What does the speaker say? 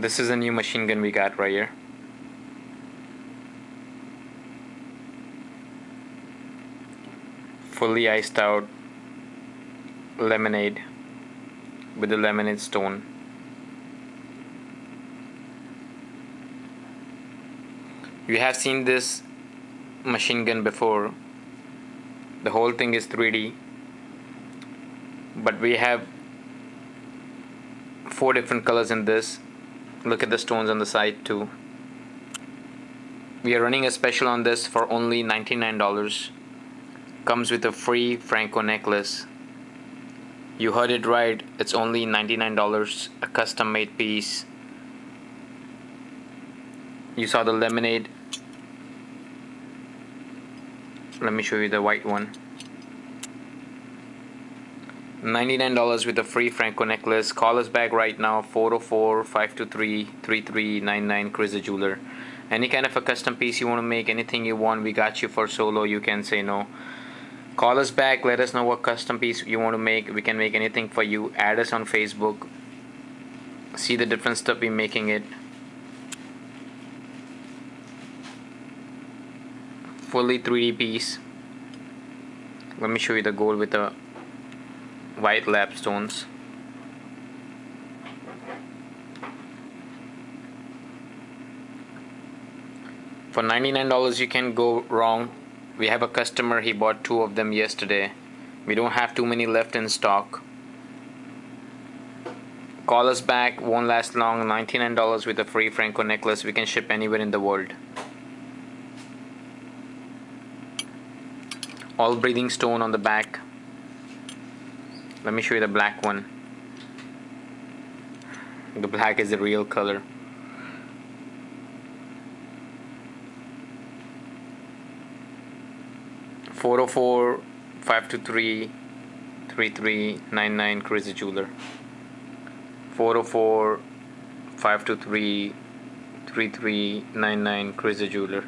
This is a new machine gun we got right here. Fully iced out lemonade with the lemonade stone. You have seen this machine gun before. The whole thing is 3D, but we have 4 different colors in this. Look at the stones on the side too. We are running a special on this for only $99. Comes with a free Franco necklace. You heard it right, it's only $99, a custom made piece. You saw the lemonade. Let me show you the white one. $99 with a free Franco necklace. Call us back right now, 404-523-3399, ChrisDajeweler. Any kind of a custom piece you want to make, anything you want, we got you for solo. You can say no. Call us back, let us know what custom piece you want to make. We can make anything for you. Add us on Facebook. See the different stuff we're making it. Fully 3D piece. Let me show you the gold with the white lap stones. For $99 you can go wrong. We have a customer, he bought 2 of them yesterday. We don't have too many left in stock. Call us back, won't last long. $99 with a free Franco necklace. We can ship anywhere in the world. All breathing stone on the back. Let me show you the black one. The black is the real color. $404-523-3399, ChrisDajeweler. 404-523-3399, ChrisDajeweler.